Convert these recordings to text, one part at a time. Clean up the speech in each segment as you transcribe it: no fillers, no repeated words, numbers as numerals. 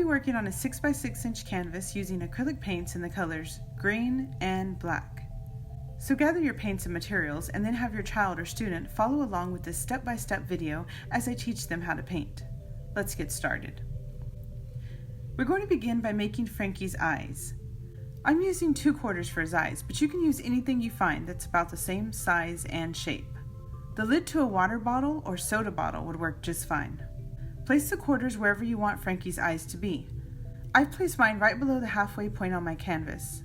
We'll be working on a 6x6 inch canvas using acrylic paints in the colors green and black. So gather your paints and materials and then have your child or student follow along with this step-by-step video as I teach them how to paint. Let's get started. We're going to begin by making Frankie's eyes. I'm using 2/4 for his eyes, but you can use anything you find that's about the same size and shape. The lid to a water bottle or soda bottle would work just fine. Place the quarters wherever you want Frankie's eyes to be. I've placed mine right below the halfway point on my canvas.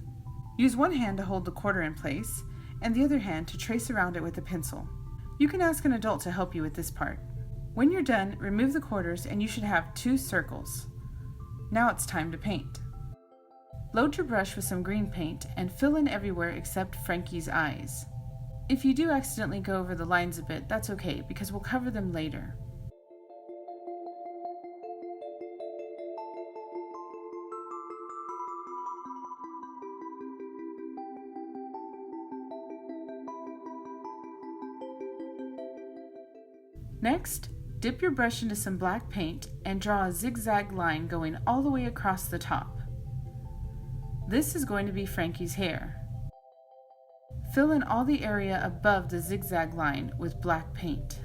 Use one hand to hold the quarter in place, and the other hand to trace around it with a pencil. You can ask an adult to help you with this part. When you're done, remove the quarters and you should have 2 circles. Now it's time to paint. Load your brush with some green paint and fill in everywhere except Frankie's eyes. If you do accidentally go over the lines a bit, that's okay because we'll cover them later. Next, dip your brush into some black paint and draw a zigzag line going all the way across the top. This is going to be Frankie's hair. Fill in all the area above the zigzag line with black paint.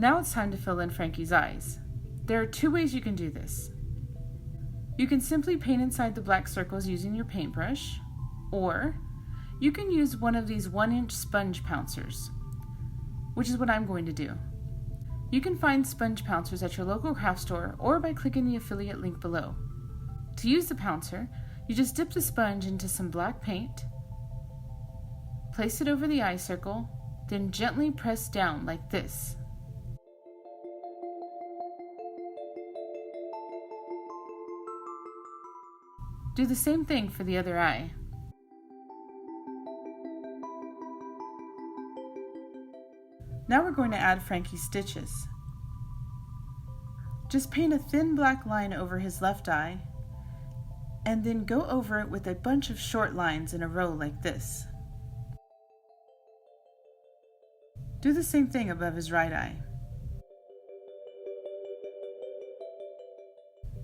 Now it's time to fill in Frankie's eyes. There are 2 ways you can do this. You can simply paint inside the black circles using your paintbrush, or you can use one of these 1-inch sponge pouncers, which is what I'm going to do. You can find sponge pouncers at your local craft store or by clicking the affiliate link below. To use the pouncer, you just dip the sponge into some black paint, place it over the eye circle, then gently press down like this. Do the same thing for the other eye. Now we're going to add Frankie's stitches. Just paint a thin black line over his left eye, and then go over it with a bunch of short lines in a row like this. Do the same thing above his right eye.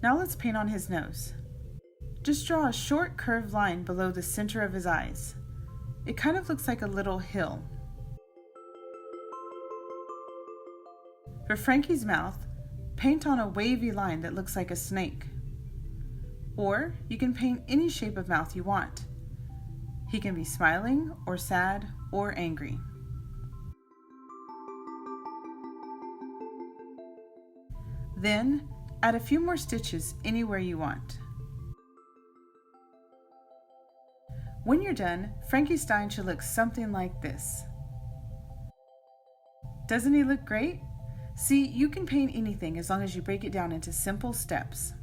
Now let's paint on his nose. Just draw a short curved line below the center of his eyes. It kind of looks like a little hill. For Frankie's mouth, paint on a wavy line that looks like a snake. Or you can paint any shape of mouth you want. He can be smiling or sad or angry. Then add a few more stitches anywhere you want. When you're done, Frankie Stein should look something like this. Doesn't he look great? See, you can paint anything as long as you break it down into simple steps.